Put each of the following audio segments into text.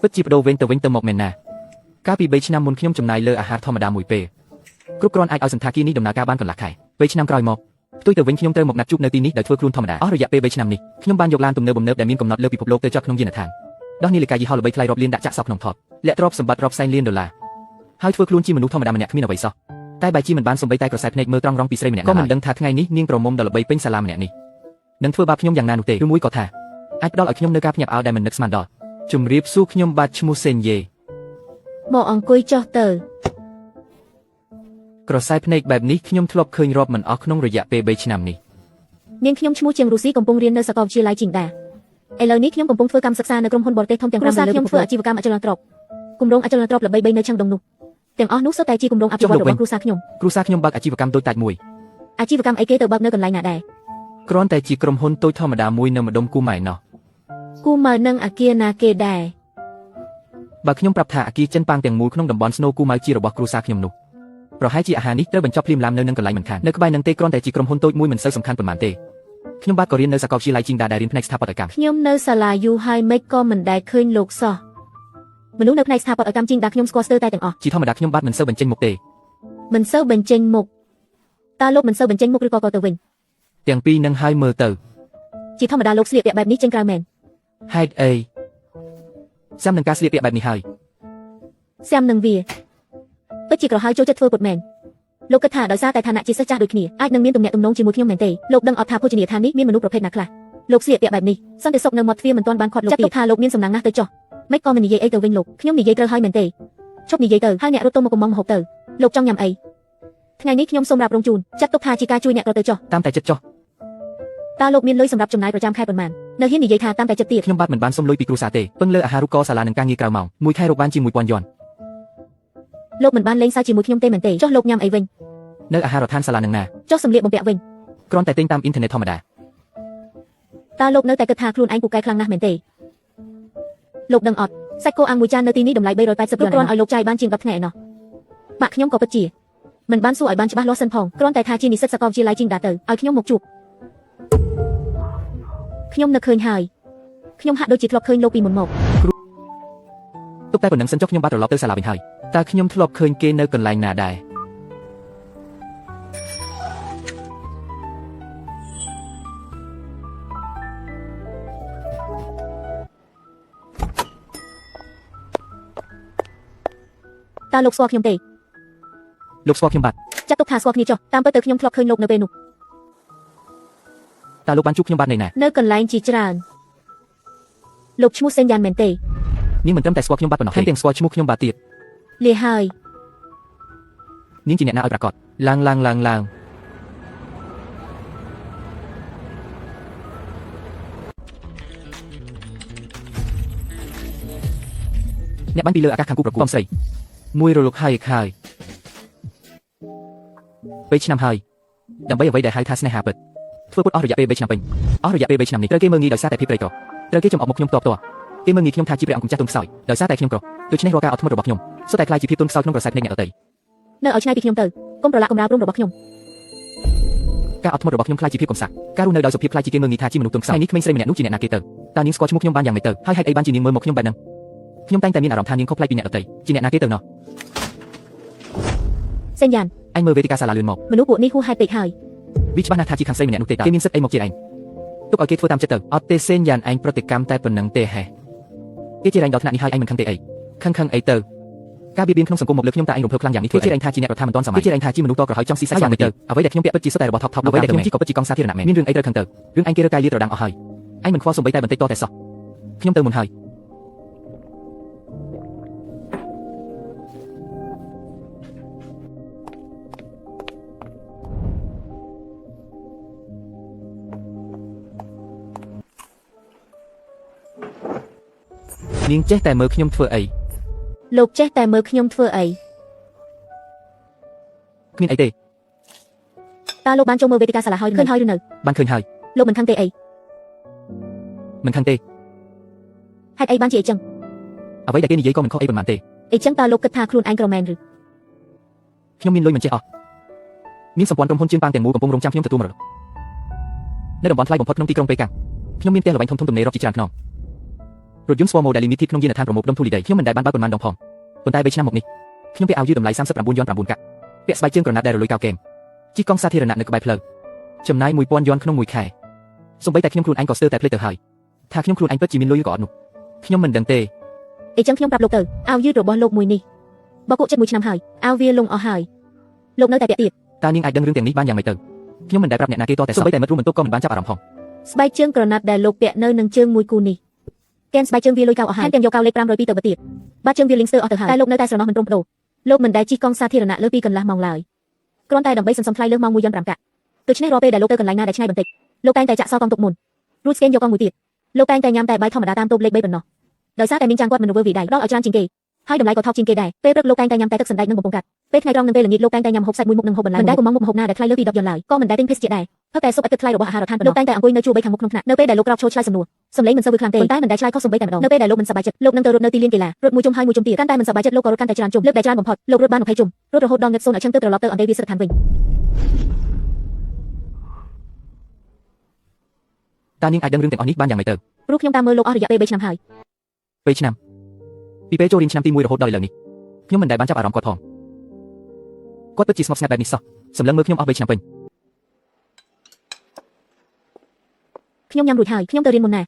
ពិតជាបដូរវិញទៅវិញទៅមកមែនណាកាលពី3ឆ្នាំមុនខ្ញុំចំណាយលើអាហារធម្មតាមួយពេលគ្រប់គ្រាន់អាចឲ្យសន្តាគារនេះដំណើរការបានកន្លះខែ3ឆ្នាំក្រោយមកផ្ទុយទៅវិញខ្ញុំត្រូវមកណាត់ជួបនៅទីនេះដោយធ្វើខ្លួនធម្មតាអស់រយៈពេល3ឆ្នាំនេះខ្ញុំបានយកឡានទំនើបដែលមានកំណត់លើពិភពលោកទៅចតក្នុងយានដ្ឋានដោះនាឡិកាយីហោល្បីថ្លៃរាប់លានដាក់ចាក់សោះក្នុងថតលាក់ទ្រព្យសម្បត្តិរាប់សែនលានដុល្លារហើយធ្វើខ្លួនជាមនុស្សធម្មតាម្នាក់គ្មានអ្វីសោះតែបែរជាមិនបានសំបីតែក្រសែភ្នែកមើលត្រង់រងពីស្រីម្នាក់ក៏មិនដឹងថាថ្ងៃនេះនាងប្រមុំដ៏ល្បីពេញសាលាម្នាក់នេះនឹងធ្វើបាបខ្ញុំយ៉ាងណានោះទេឬមួយក៏ថាអាចផ្ដល់ឲ្យខ្ញុំនៅការភ្ញាក់ផ្អើលដែលមិននឹកស្មានដល់ជំរាបសួរខ្ញុំបាទឈ្មោះសេនយេមកអង្គុយចុះទៅក្រសែភ្នែកបែបនេះខ្ញុំធ្លាប់ឃើញរាប់មិនអស់ក្នុងរយៈពេល3ឆ្នាំនេះនាងខ្ញុំឈ្មោះជាងរុស្ស៊ីកំពុងរៀននៅសាកលវិទ្យាល័យជីងដាឥឡូវនេះខ្ញុំកំពុងធ្វើកម្មសិក្សានៅក្រុមហ៊ុនបរទេសធំទាំង5នៅលើខ្ញុំធ្វើអាជីវកម្មអចលនទ្រព្យគម្រោងអចលនទ្រព្យល្បីៗនៅឆាងដុងនោះទាំងអស់នោះសុទ្ធតែជាគម្រោងអភិវឌ្ឍរបស់គ្រួសារខ្ញុំបើកអាជីវកម្មតូចតាចមួយអាជីវកម្មអីគេទៅបើកនៅកន្លែងណាដែរគ្រាន់តែជាក្រុមហ៊ុនតូចធម្មតាមួយនៅម្ដុំគូម៉ែណោះគូម៉ៅនឹងអាគារណាគេដែរបើខ្ញុំប្រាប់ថាអាគារចិនប៉ាងទាំងមូលក្នុងតំបន់ស្នូគូម៉ៅជារបស់គ្រួសារខ្ញុំនោះប្រហែលជាអាហារនេះត្រូវបញ្ចប់ភ្លាមនៅនឹងកន្លែងមិនខាននៅក្បែរនឹងទេគ្រាន់តែជាក្រុមហ៊ុនតូចមួយមិនសូវសំខាន់ប៉ុន្មានទេខ្ញុំបាទក៏រៀននៅសាកលវិទ្យាល័យជីងដាដែលរៀនផ្នែកស្ថាបត្យកម្មខ្ញុំនៅសាលាយូហើយមិនក៏មិនដែលឃើញលោកសោះមនុស្សនៅផ្នែកស្ថាបត្យកម្មជីងដាខ្ញុំស្គាល់ស្ទើរតែទាំងអស់ជាធម្មតាខ្ញុំបាទមិនសូវបញ្ចេញមុខទេមិនសូវបញ្ចេញមុខតើលោកមិនសូវបញ្ចេញមុខឬក៏ទៅវិញទាំងពីរនឹងហើយមើលទៅជាធម្មតាលោកស្លៀកពាក់បែបនេះចេញក្រៅមែនហេតុអីសាំនឹងការស្លៀកពាក់បែបនេះហើយសាំនឹងវាពិតជាក្រហើយចូលចិត្តធ្វើពុតមែនលោកគិតថាដោយសារតែឋានៈជាសិស្សចាស់ដូចគ្នាអាចនឹងមានទំនាក់ទំនងជាមួយខ្ញុំមែនទេលោកដឹងអត់ថាភោជនីយដ្ឋាននេះមានមនុស្សប្រភេទណាខ្លះលោកស្លៀកពាក់បែបនេះសន្តិសុខនៅមាត់ទ្វារមិនទាន់បានខាត់លោកចាត់ទុកថាលោកមានសំណាងណាស់ទៅចុះមិនក៏មិននិយាយអីទៅវិញលោកខ្ញុំនិយាយត្រូវហើយមែនទេឈប់និយាយទៅហើយអ្នករត់ទៅមកកំងហូបទៅលោកចង់ញ៉ាំអីថ្ងៃនេះខ្ញុំសូមរាប់រងជូនចាត់ទុកថាជាការជួយអ្នករត់ទៅចុះតាមតែចិត្តចុះតើលោកមានលុយសម្រាប់ចំណាយប្រចាំខែប៉ុន្មាននៅហ៊ាននិយាយថាតាមតែចិត្តទៀតខ្ញុំបាទមិនបានសុំលុយពីគ្រួសារទេពឹងលើអាហារូបករណ៍សាលានិងការងារក្រៅម៉ោងមួយខែរកបានជា1000យន់លោកមិនបានលេងសើចជាមួយខ្ញុំទេមែនទេចុះលោកញ៉ាំអីវិញនៅអាហារដ្ឋានសាលានឹងណាចុះសម្លៀកបំពាក់វិញគ្រាន់តែទិញតាមអ៊ីនធឺណិតធម្មតាតើលោកនៅតែគិតថាខ្លួនឯងពូកែខ្លាំងណាស់មែនទេលោកដឹងអត់សាច់គោអាំងមួយចាននៅទីនេះតម្លៃ380យន់គ្រាន់ឲ្យលោកចាយបានជាង10ថ្ងៃឯណោះបាក់ខ្ញុំក៏ពិតជាមិនបានសួរឲ្យបានច្បាស់លាស់សិនផងគ្រាន់តែថាជានិស្សិតសាកលវិទ្យាល័យជីងដាទៅឲ្យខ្ញុំមកជួបខ្ញុំនឹកឃើញហើយខ្ញុំហាក់ដូចជាធ្លាប់ឃើញលោកពីមុនមកទុកតែប៉ុណ្្នឹងសិនចុះខ្ញុំបាទត្រឡប់ទៅសាលាវិញហើយតើខ្ញុំធ្លាប់ឃើញគេនៅកន្លែងណាដែរតើលោកស្គាល់ខ្ញុំទេលោកស្គាល់ខ្ញុំបាទចាត់ទុកថាស្គាល់គ្នាចុះតាមពិតទៅខ្ញុំធ្លាប់ឃើញលោកនៅពេលនោះតើលោកបានជួបខ្ញុំបាទនៅណានៅកន្លែងជាច្រើនលោកឈ្មោះសេនយ៉ានមែនទេនាងមិនត្រឹមតែស្គាល់ខ្ញុំបាទប៉ុណ្ណោះថែមទាំងស្គាល់ឈ្មោះខ្ញុំបាទទៀតលាហើយនាងជាអ្នកណាឲ្យប្រកាសឡើងអ្នកបាញ់ពីលើអាកាសខាងគូប្រកួតកំស្រីមួយរលកហើយ3ឆ្នាំហើយដើម្បីអ្វីដែលហៅថាស្នេហាពិតធ្វើពុតអស់រយៈពេល3ឆ្នាំពេញអស់រយៈពេល3ឆ្នាំនេះត្រូវគេមើលងាយដោយសារតែភាពក្រីក្រត្រូវគេចំអប់មុខខ្ញុំតបតគេមើលងាយខ្ញុំថាជាព្រះអង្គម្ចាស់ទុនខ្សោយដោយសារតែខ្ញុំក្រដូច្នេះរាល់ការអត់ធ្មត់របស់ខ្ញុំសុទ្ធតែខ្លាយជាភាពទុនខ្សោយក្នុងក្រសែភ្នែកអ្នកដទៃនៅឲ្យឆ្នៃពីខ្ញុំទៅកុំប្រឡាក់កំរាលព្រំរបស់ខ្ញុំការអត់ធ្មត់របស់ខ្ញុំខ្លាយជាភាពកំសត់ការរស់នៅដោយសុភាពខ្លាយជាគេមើលងាយថាជាមនុស្សទុនខ្សោយនេះក្មេងស្រីម្នាក់នោះជាអ្នកណាគេទៅតើនាងស្គាល់ឈ្មោះខ្ញុំបានយ៉ាងម៉េចទៅហើយហេតុអីបានជានាងមើលមកខ្ញុំបែបហ្នឹងខ្ញុំតែងតែមានអារម្មណ៍ថានាងខុសប្លែកពីអ្នកដទៃជាអ្នកណាគេទៅណោះសេនយ៉ានអញមើលវេទិកាសាលាលឿនមកមនុស្សពួកនេះហួសហេតុពេកហើយវាច្បាស់ណាស់ថាជាខាងស្រីម្នាក់នោះទេតើគេមានសិទ្ធិអីមកជាឯងទុកឲ្យគេធ្វើតាមចិត្តទៅអត់ទេសេនយ៉ានឯងប្រតិកម្មតែប៉ុណ្ណឹងទេហេគេជារែងដល់ថ្នាក់នេះហើយឯងមិនខឹងទេអីខឹងអីទៅការបៀតបៀនក្នុងសង្គមមកលើខ្ញុំតែឯងរំភើបខ្លាំងយ៉ាងនេះធ្វើជារែងថាជាអ្នករដ្ឋាមិនទាន់សម័យគេជារែងថាជាមនុស្សតក្រហើយចង់ស៊ីសាច់យ៉ាងនេះទៅអ្វីដែលខ្ញុំពាក់ពិតជាសុទ្ធតែរបស់ថប់អ្វីដែលខ្ញុំជិះក៏ពិតជាកង់សាធារណៈមែនមានរឿងអីត្រូវខឹងទៅរឿងឯងគេរើកាយលាតត្រដាងអស់ហើយឯងមិនខ្វល់សំបីតែបន្តិចតតែសោះខ្ញុំទៅមុនហើយនាងចេះតែមើលខ្ញុំធ្វើអីលោកចេះតែមើលខ្ញុំធ្វើអីគ្មានអីទេតើលោកបានចូលមើលវេទិកាសាលាហើយឃើញហើយឬនៅបានឃើញហើយលោកមិនខឹងទេអីមិនខឹងទេហេតុអីបានជាអញ្ចឹងអ្វីដែលគេនិយាយក៏មិនខុសអីប៉ុន្មានទេអញ្ចឹងតើលោកគិតថាខ្លួនឯងក្រមែនឬខ្ញុំមានលុយមិនចេះអស់មានសម្ព័ន្ធក្រុមហ៊ុនជើងប៉ាងទាំងមូលកំពុងរងចាំខ្ញុំទទួលមរតកនៅតំបន់ថ្លៃបំផុតក្នុងទីក្រុងប៉េកាំងខ្ញុំមានផ្ទះល្វែងធំទំនេររាប់ជាច្រើនខ្នង រថយន្ត Swarmo ដែល limited ក្នុងយានដ្ឋានប្រមូលផ្ដុំធូលីដីខ្ញុំមិនដែលបានបើកប៉ុន្មានដងផងប៉ុន្តែ3ឆ្នាំមកនេះខ្ញុំពាក់អាវយឺតតម្លៃ39 យ៉ន 9 កាក់ពាក់ស្បែកជើងក្រណាត់ដែលរលុយកោកកេមជិះកង់សាធារណៈនៅក្បែរផ្លូវចំណាយ 1000 យ៉នក្នុងមួយខែសូម្បីតែខ្ញុំខ្លួនឯងក៏ស្ទើរតែភ្លេចទៅហើយថាខ្ញុំខ្លួនឯងពិតជាមានលុយឬក៏អត់នោះខ្ញុំមិនដឹងទេអីចឹងខ្ញុំប្រាប់លោកទៅអាវយឺតរបស់លោកមួយនេះបកគក់ចិត្ត1ឆ្នាំហើយអាវវាលងអស់ហើយលោកនៅតែពាក់ទៀតតើនាងអាចដឹងរឿងទាំងនេះបានយ៉ាងម៉េចទៅខ្ញុំមិនដែលប្រាប់អ្នកណាគេតតែសូម្បីតែមិត្តរួមបន្ទប់ក៏មិនបានចាប់អារម្មណ៍ផងស្បែកជើងក្រណាត់ដែលលោកពាក់នៅនឹងជើងមួយគូនេះកែនស្បែកជើងវាលុយកៅអស់ហើយទាំងយកកៅលេខ502ទៅបទៀតបាត់ជើងវាលីងស្ទើរអស់ទៅហើយតែលោកនៅតែស្រណោះមិនព្រមប្ដូរលោកមិនដែលជិះកង់សាធារណៈលើពីកន្លះម៉ោងឡើយគ្រាន់តែដើម្បីសន្សំថ្លៃលើម៉ោង1 យ៉ន 5 កាក់ដូច្នេះរាល់ពេលដែលលោកទៅកន្លែងណាដែលឆ្ងាយបន្តិចលោកតែងតែចាក់សល់កង់ទុកមុនរួចស្កេនយកកង់មួយទៀតលោកតែងតែញ៉ាំតែបាយធម្មតាតាមតូបលេខ3ប៉ុណ្ណោះដោយសារតែមីងចាងគាត់មិនធ្វើវីដៃដល់ឲ្យច្រើនជាងគេហើយតម្លៃក៏ថោកជាងគេដែរពេលព្រឹកលោកតែងតែញ៉ាំតែទឹកសណ្តែកនិងបំពង់កាត់ពេលថ្ងៃត្រង់និងពេលល្ងាចលោកតែងតែញ៉ាំហូបសាច់មួយមុខនិងហូបបន្លែមិនដែលកុំមុខហូបណាដែលថ្លៃលើពី10 យ៉នឡើយក៏មិនដែលទិញភេសជ្ជៈដែរផឹកតែស៊ុបឥតគិតថ្លៃរបស់អាហារដ្ឋានលោកតែងតែអង្គុយនៅជួរ3ខាងមុខក្នុងថ្នាក់នៅពេលដែលលោកក្រោកឈរឆ្លើយសំណួរសំឡេងមិនសូវខ្លាំងទេប៉ុន្តែមិនដែលឆ្លើយខុសសំបីតែម្ដងនៅពេលដែលលោកមិនសប្បាយចិត្តលោកនឹងទៅរត់នៅទីលានកីឡារត់មួយជុំហើយមួយជុំទៀតកាន់តែមិនសប្បាយចិត្តលោកក៏រត់កាន់តែច្រើនជុំលើកដែលច្រើនបំផុតលោករត់បាន20ជុំរត់រហូតដល់ងឹតសូនឲ្យឈឹងទៅត្រឡប់ទៅអន្តេវាសិដ្ឋានវិញតើនាងអាចដឹងរឿងទាំងអស់នេះបានយ៉ាងម៉េចទៅព្រោះខ្ញុំតាមមើលលោកអស់រយៈពេល3ឆ្នាំហើយ2ឆ្នាំពីពេលចូលរៀនឆ្នាំទី1រហូតដល់ឥឡូវនេះខ្ញុំមិនដែលបានចាប់អារម្មណ៍គាត់ផងគាត់ពិតជាស្ងប់ស្ងាត់បែបនេះសោះសម្លឹងមើលខ្ញុំអស់3ឆ្នាំពេញខ្ញុំញ៉ាំរួចហើយខ្ញុំទៅរៀនមុនណា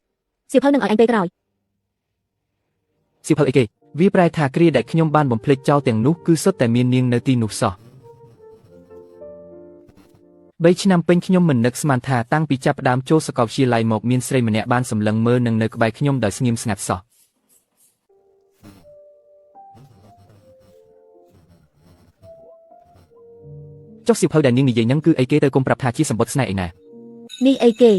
សៀវភៅនឹងឲ្យអញពេលក្រោយសៀវភៅអីគេវាប្រែថាគ្រាដែលខ្ញុំបានបំភ្លេចចោលទាំងនោះគឺសុទ្ធតែមាននាងនៅទីនោះសោះ3ឆ្នាំពេញខ្ញុំមិននឹកស្មានថាតាំងពីចាប់ផ្ដើមចូលសាកលវិទ្យាល័យមកមានស្រីម្នាក់បានសម្លឹងមើលនឹងនៅក្បែរខ្ញុំដោយស្ងៀមស្ងាត់សោះចុះសៀវភៅដែលនាងនិយាយហ្នឹងគឺអីគេទៅគុំប្រាប់ថាជាសម្បត្តិស្នេហ៍ឯណានេះអីគ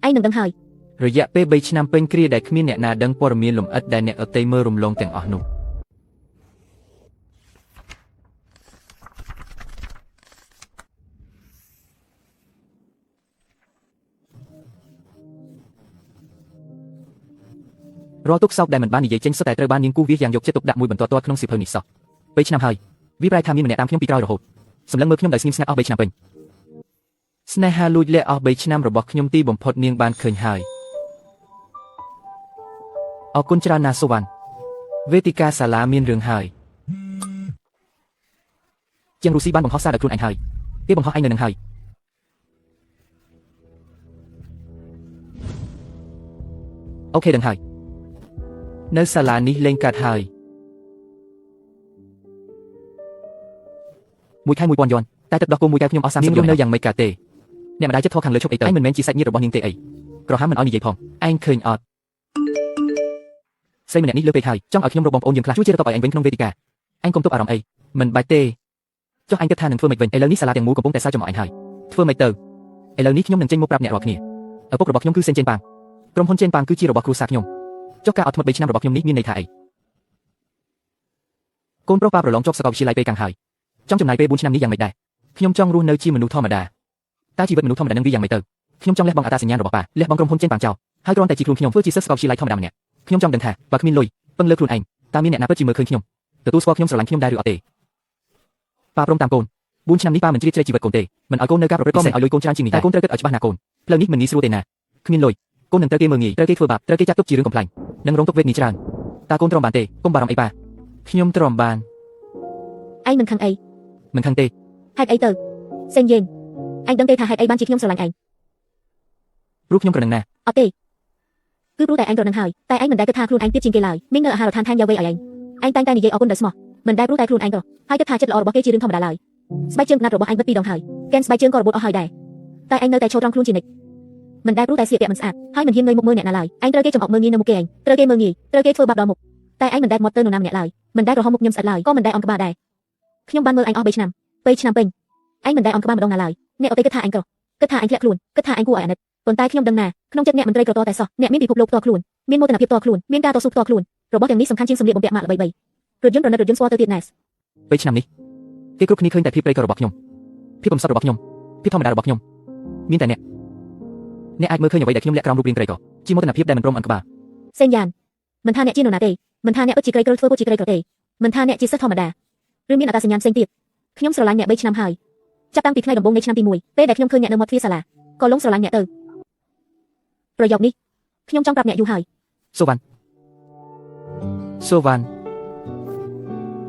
េឯងនឹងដឹងហើយរយៈពេល3ឆ្នាំពេញគ្រាដែលគ្មានអ្នកណាដឹងព័ត៌មានលម្អិតដែលអ្នកអតីមើលរំលងទាំងអស់នោះរាល់ទុកសោកដែលមិនបាននិយាយចេញសុទ្ធតែត្រូវបាននាងគូវាសយ៉ាងយកចិត្តទុកដាក់មួយបន្ទាត់ៗក្នុងសៀវភៅនេះសោះ3ឆ្នាំហើយវាប្រែថាមានម្នាក់តាមខ្ញុំពីក្រោយរហូតសម្លឹងមើលខ្ញុំដោយស្ងៀមស្ងាត់អស់3ឆ្នាំពេញស្នេហាលួចលាក់អស់3ឆ្នាំរបស់ខ្ញុំទីបំផុតនាងបានឃើញហើយអរគុណច្រើនណាស់សុវណ្ណវេទិកាសាលាមានរឿងហើយជាងរុស្ស៊ីបានបង្ហោះសារដោយខ្លួនឯងហើយគេបង្ហោះឯងនៅនឹងហើយអូខេដឹងហើយនៅសាលានេះលេងកាត់ហើយមួយខែ 1000 យ៉នតែទឹកដោះគោមួយកែវខ្ញុំអស់30 យ៉ននៅយ៉ាងម៉េចកាទេអ្នកម្ដាយចិត្តធေါ်ខាងលើឈប់អីទៅឯងមិនមែនជាសាច់ញាតិរបស់នាងទេអីក្រហាមមិនឲ្យនិយាយផងឯងឃើញអត់ស្រីម្នាក់នេះលើពេកហើយចង់ឲ្យខ្ញុំរកបងប្អូនយើងខ្លះជួយជារកតបឲ្យឯងវិញក្នុងវេទិកាឯងកុំទុកអារម្មណ៍អីមិនបាច់ទេចុះឯងគិតថានឹងធ្វើម៉េចវិញឥឡូវនេះសាលាទាំងមូលកំពុងតែសើចចំអកឯងហើយធ្វើម៉េចទៅឥឡូវនេះខ្ញុំនឹងចេញមកប្រាប់អ្នករាល់គ្នាឪពុករបស់ខ្ញុំគឺសេនចេនប៉ាងក្រុមហ៊ុនចេនប៉ាងគឺជារបស់គ្រួសារខ្ញុំចុះការអត់ធ្មត់3ឆ្នាំរបស់ខ្ញុំនេះមានន័យថាអីកូនប្រុសប៉ាប្រឡងចប់សាកលវិទ្យាល័យពេកាំងហើយចង់ចំណាយពេល4ឆ្នាំនេះយ៉ាងម៉េចដែរខ្ញុំចង់រស់នៅជាមនុស្សធម្មតាតែជីវិតមនុស្សធម្មតានឹងវាយ៉ាងម៉េចទៅខ្ញុំចង់លះបង់អត្តសញ្ញាណរបស់ប៉ាលះបង់ក្រុមហ៊ុនចេនប៉ាងចោលហើយគ្រាន់តែជាខ្លួនខ្ញុំធ្វើជាសិស្សសាកលវិទ្យាល័យធម្មតាម្នាក់ខ្ញុំចង់ដឹងថាបើគ្មានលុយពឹងលើខ្លួនឯងតើមានអ្នកណាពិតជាមើលឃើញខ្ញុំទទួលស្គាល់ខ្ញុំស្រឡាញ់ខ្ញុំដែរឬអត់ទេប៉ាព្រមតាមកូន4ឆ្នាំនេះប៉ាមិនជ្រៀតជ្រែកជីវិតកូនទេមិនឲ្យកូននៅការប្រព្រឹត្តក៏មិនឲ្យលុយកូនច្រើនជាងនេះតែកូនត្រូវគិតឲ្យច្បាស់ណាកូនផ្លូវនេះមិនងាយស្រួលទេណាគ្មានលុយកូននឹងត្រូវគេមើលងាយត្រូវគេធ្វើបាបត្រូវគេចាត់ទុកជារឿងកំ pl ាញ់និងរងទុក្ខវេទនាច្រើនតើកូនទ្រាំបានទេកុំបារម្ភអីប៉ាខ្ញុំទ្រាំបានឯងមិនខឹងអីមិនខឹងទេហេតុអីទៅសេងយេងឯងដឹងទេថាហេតុអីបានជាខ្ញុំស្រឡាញ់ឯងព្រោះខ្ញុំក្រនឹងណាអត់ទេគឺព្រោះតែឯងក្រនឹងហើយតែឯងមិនដែលគិតថាខ្លួនឯងទៀតជាងគេឡើយមីងនៅអាហារដ្ឋានថែមយ៉ាវេឲ្យឯងតែងតែនិយាយអរគុណដោយស្មោះមិនដែលព្រោះតែខ្លួនឯងក្រហើយគិតថាចិត្តល្អរបស់គេជារឿងធម្មតាឡើយស្បែកជើងកណាត់របស់ឯងបិទ2ដងហើយកែនស្បែកជើងក៏របូតអស់ហើយដែរតែឯងនៅតែឈរត្រង់ខ្លួនជានិច្ចមិនដែលព្រោះតែស្លៀកពាក់មិនស្អាតហើយមិនហ៊ានងើយមុខមើលអ្នកណាឡើយឯងត្រូវគេចំអកមើលងាយនៅមុខគេឯងត្រូវគេមើលងាយត្រូវគេធ្វើបាបដល់មុខតែឯងមិនដែលមកទៅនរណាម្នាក់ឡើយមិនដែលរហមមុខខ្ញុំស្អិតឡើយក៏មិនដែលអន់ក្បាលដែរខ្ញុំបានមើលឯងអស់3ឆ្នាំ2ឆ្នាំពេញឯងមិនដែលអន់ក្បាលម្ដងណាឡើយអ្នកអត់ទេគិតថាឯងក្រគិតថាឯងធ្លាក់ខ្លួនគិតថាឯងគួរឲ្យអាណិតប៉ុន្តែខ្ញុំដឹងណាក្នុងចិត្តអ្នកមន្ត្រីក្រតតែសោះអ្នកមានពិភពលោកផ្ទាល់ខ្លួនមានមោទនភាពផ្ទាល់ខ្លួនមានការតស៊ូផ្ទាល់ខ្លួនរបស់ទាំងនេះសំខាន់ជាងសម្លៀកបំពាក់ម៉ាកល្បីៗរថយន្តប្រណិតរថយន្តស្វ័រទៅទៀតណែ2ឆ្នាំនេះគេគ្រប់គ្នាឃើញតែភាពព្រៃករបស់ខ្ញុំភាពកំសត់របស់ខ្ញុំភាពធម្មតារបស់ខ្ញុំមានតែអ្នក អ្នកអាចមើលឃើញអ្វីដែលខ្ញុំលាក់ក្រោមរូបរាងក្រីក្រជាមោទនភាពដែលមិនព្រមអន់ក្បាល សេនយ៉ានមិនថាអ្នកជានរណាទេមិនថាអ្នកពិតជាក្រីក្រធ្វើពុតជាក្រីក្រទេមិនថាអ្នកជាសិស្សធម្មតាឬមានអត្តសញ្ញាណផ្សេងទៀតខ្ញុំស្រឡាញ់អ្នក3ឆ្នាំហើយចាប់តាំងពីថ្ងៃដំបូងនៃឆ្នាំទី1ពេលដែលខ្ញុំឃើញអ្នកនៅមាត់ទ្វារសាលាក៏លងស្រឡាញ់អ្នកទៅប្រយោគនេះខ្ញុំចង់ប្រាប់អ្នកយូរហើយ សូវ៉ាន់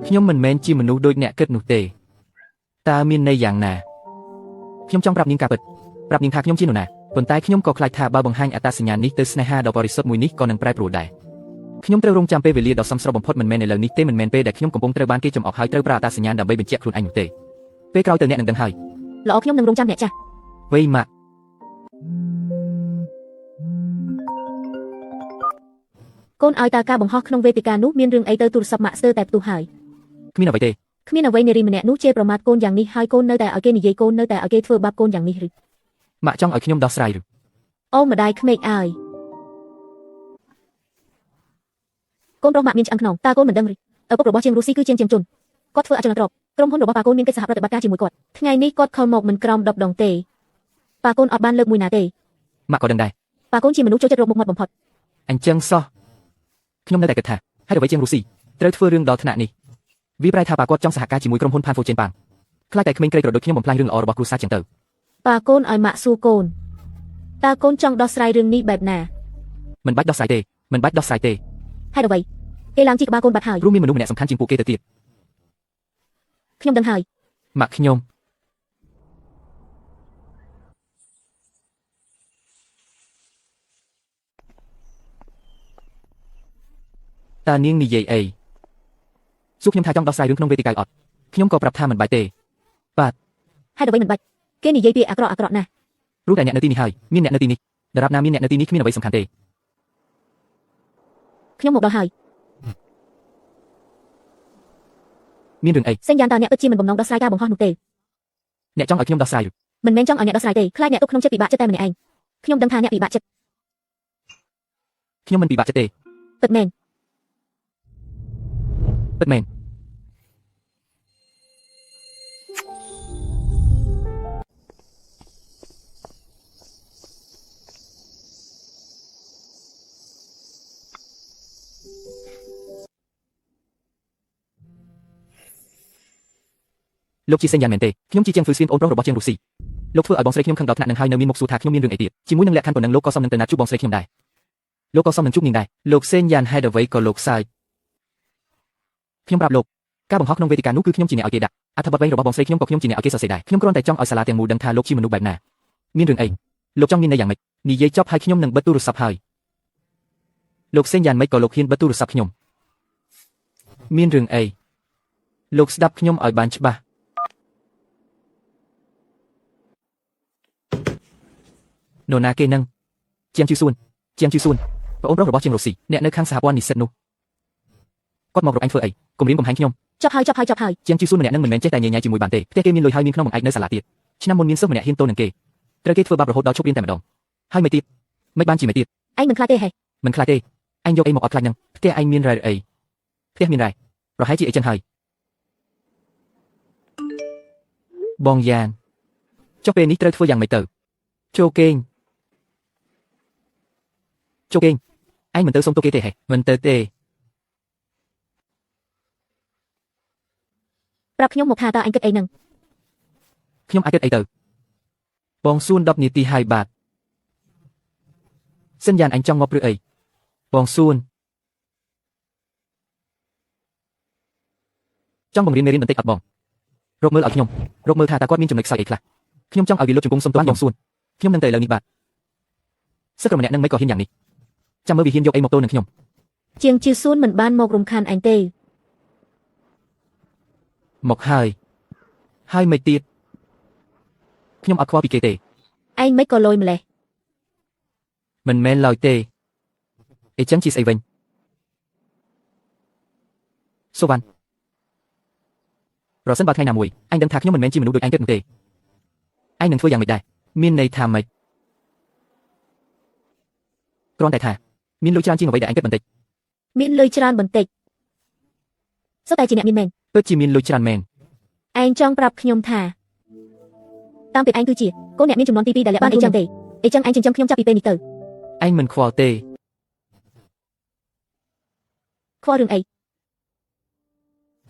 ខ្ញុំមិនមែនជាមនុស្សដូចអ្នកគិតនោះទេតើមានន័យយ៉ាងណាខ្ញុំចង់ប្រាប់នាងការពិតប្រាប់នាងថាខ្ញុំជានរណាប៉ុន្តែខ្ញុំក៏ខ្លាចថាបើបង្ហាញអត្តសញ្ញាណនេះទៅស្នេហាដ៏បរិសុទ្ធមួយនេះក៏នឹងប្រែប្រួលដែរខ្ញុំត្រូវរងចាំពេលវេលាដ៏សមស្របបំផុតមិនមែនឥឡូវនេះទេមិនមែនពេលដែលខ្ញុំកំពុងត្រូវបានគេចំអកហើយត្រូវប្រើអត្តសញ្ញាណដើម្បីបញ្ជាក់ខ្លួនឯងនោះទេពេលក្រោយទៅអ្នកនឹងដឹងហើយល្អខ្ញុំនឹងរងចាំអ្នកចាស់ វៃម៉ាក់កូនឲ្យតើការបង្ហោះក្នុងវេទិកានោះមានរឿងអីទៅទូរស័ព្ទម៉ាក់ស្ទើរតែផ្ទុះហើយ គ្មានអ្វីទេ គ្មានអ្វីនារីម្នាក់នោះជេរប្រមាថកូនយ៉ាងនេះហើយកូននៅតែឲ្យគេនិយាយកូននៅតែឲ្យគេធ្វើបាបកូនយ៉ាងនេះឬ ម៉ាក់ចង់ឲ្យខ្ញុំដោះស្រាយឬ អូម្ដាយក្មេកអើយកូនប្រុសម៉ាក់មានឆ្អឹងខ្នងតើកូនមិនដឹងឬឪពុករបស់ជាងរុស្ស៊ីគឺជាងជនគាត់ធ្វើអចលនទ្រព្យក្រុមហ៊ុនរបស់ប៉ាកូនមានកិច្ចសហប្រតិបត្តិការជាមួយគាត់ថ្ងៃនេះគាត់ខលមកមិនក្រោម10ដងទេប៉ាកូនអត់បានលើកមួយណាទេ ម៉ាក់ក៏ដឹងដែរ ប៉ាកូនជាមនុស្សចូលចិត្តរកមុខមាត់បំផុត អញ្ចឹងសោះខ្ញុំនៅតែគិតថាហេតុអ្វីជាងរុស្ស៊ីត្រូវធ្វើរឿងដល់ថ្នាក់នេះវាប្រែថាប៉ាគាត់ចង់សហការជាមួយក្រុមហ៊ុនផានហ្វូជេនប៉ាងខ្លាចតែក្មេងក្រីក្រដូចខ្ញុំបំផ្លាញរឿងល្អរបស់គ្រួសារចឹងទៅ ប៉ាកូនឲ្យម៉ាក់សួរកូនតើកូនចង់ដោះស្រាយរឿងនេះបែបណា មិនបាច់ដោះស្រាយទេមិនបាច់ដោះស្រាយទេ ហេតុអ្វីគេឡើងជីក្បាលកូនបាត់ហើយ ព្រោះមានមនុស្សម្នាក់សំខាន់ជាងពួកគេទៅទៀត ខ្ញុំដឹងហើយ ម៉ាក់ខ្ញុំតើនាងនិយាយអីសួរខ្ញុំថាចង់ដោះស្រាយរឿងក្នុងវេទិកាអត់ខ្ញុំក៏ប្រាប់ថាមិនបាច់ទេបាទ ហេតុអ្វីមិនបាច់គេនិយាយពាក្យអាក្រក់ណាស់ ព្រោះតែអ្នកនៅទីនេះហើយមានអ្នកនៅទីនេះដរាបណាមានអ្នកនៅទីនេះគ្មានអ្វីសំខាន់ទេ ខ្ញុំមកដល់ហើយ មានរឿងអី សេនយ៉ានតើអ្នកពិតជាមិនបំណងដោះស្រាយការបង្ហោះនោះទេ អ្នកចង់ឲ្យខ្ញុំដោះស្រាយឬ មិនមែនចង់ឲ្យអ្នកដោះស្រាយទេខ្លាចអ្នកទុកក្នុងចិត្តពិបាកចិត្តតែម្នាក់ឯងខ្ញុំដឹងថាអ្នកពិបាកចិត្ត ខ្ញុំមិនពិបាកចិត្តទេ ពិតមែន ពិតមែនលោកជាសេនយ៉ានមែនទេខ្ញុំជាជាងហ្វឺសៀនអូនប្រុសរបស់ជាងរុស្ស៊ីលោកធ្វើឲ្យបងស្រីខ្ញុំខឹងដល់ថ្នាក់នឹងហើយនៅមានមុខសួរថាខ្ញុំមានរឿងអីទៀតជាមួយនឹងលក្ខខណ្ឌប៉ុណ្ណឹងលោកក៏សមនឹងទៅណាត់ជួបបងស្រីខ្ញុំដែរលោកក៏សមនឹងជួបនាងដែរលោកសេនយ៉ានហេតុអ្វីក៏លោកសើចខ្ញុំប្រាប់លោកការបង្ហោះក្នុងវេទិកានោះគឺខ្ញុំជាអ្នកឲ្យគេដាក់អត្ថបទវិញរបស់បងស្រីខ្ញុំក៏ខ្ញុំជាអ្នកឲ្យគេសរសេរដែរខ្ញុំគ្រាន់តែចង់ឲ្យសាលាទាំងមូលដឹងថាលោកជាមនុស្សបែបណាមានរឿងអីលោកចង់មានន័យយ៉ាងម៉េចនិយាយចប់ហើយខ្ញុំនឹងបិទទូរស័ព្ទហើយលោកសេនយ៉ានមិនក៏លោកហ៊ានបិទទូរស័ព្ទខ្ញុំមានរឿងអីលោកស្ដាប់ខ្ញុំឲ្យបានច្បាស់នរណាគេនឹងជាងជឺសួនប្អូនប្រុសរបស់ជាងរុស្ស៊ីអ្នកនៅខាងសហព័ន្ធនិស្សិតនោះគាត់មករកអញធ្វើអីគំរាមកំហែងខ្ញុំ ចប់ហើយ ជាងជឺសួនម្នាក់នឹងមិនមែនចេះតែញញែជាមួយបានទេផ្ទះគេមានលុយហើយមានក្នុងបង្អែកនៅសាលាទៀតឆ្នាំមុនមានសិស្សម្នាក់ហ៊ានទល់នឹងគេត្រូវគេធ្វើបាបរហូតដល់ឈប់រៀនតែម្ដងហើយមិនទៀតមិនបានជាមិនទៀត ឯងមិនខ្លាចទេហេ មិនខ្លាចទេអញយកអីមកអត់ខ្លាចនឹងផ្ទះឯងមានរ៉ែអីផ្ទះមានរ៉ែប្រហែលជាអីចឹងហើយបងយ៉ានចុះពេលនេះត្រូវធ្វើយ៉ាងម៉េចទៅចូលគេងឯងមិនទៅសុំទោសគេទេហេមិនទៅទេ ប្រាប់ខ្ញុំមកថាតើអញគិតអីនឹង ខ្ញុំអាចគិតអីទៅបងសួន10នាទីហើយបាទសិនយ៉ាងអញចង់មកព្រឹកអីបងសួនចង់បង្រៀនមេរៀនបន្តិចអត់បងរកមើលឲ្យខ្ញុំរកមើលថាតើគាត់មានចំណុចខ្សោយអីខ្លះខ្ញុំចង់ឲ្យវាលុបជង្គង់សុំទោសបងសួនខ្ញុំនឹងទៅឥឡូវនេះបាទសិស្សម្នាក់នឹងមិនក៏ហ៊ានយ៉ាងនេះចាំមើលវាហ៊ានយកអីមកទល់នឹងខ្ញុំ ជាងជឺសួនមិនបានមករំខានអញទេ មកហើយមិនទៀតខ្ញុំអត់ខ្វល់ពីគេទេ ឯងមិនក៏លយម្លេះ មិនមែនឡើយទេអីចឹងជាស្អីវិញសូវ៉ាន់ប្រសិនបើថ្ងៃណាមួយអញដឹងថាខ្ញុំមិនមែនជាមនុស្សដូចអញគិតនោះទេឯងនឹងធ្វើយ៉ាងម៉េចដែរមានន័យថាម៉េចគ្រាន់តែថាមានលុយច្រើនជាងអ្វីដែលអញគិតបន្តិច មានលុយច្រើនបន្តិចសុទ្ធតែជាអ្នកមានមែន ពិតជាមានលុយច្រើនមែន ឯងចង់ប្រាប់ខ្ញុំថាតាមពិតឯងគឺជាកូនអ្នកមានចំនួនទី2ដែលលាក់បានអីចឹងទេ អីចឹងអញចិញ្ចឹមខ្ញុំចាប់ពីពេលនេះទៅ anh mình khoa tê ខ្វល់រឿងអី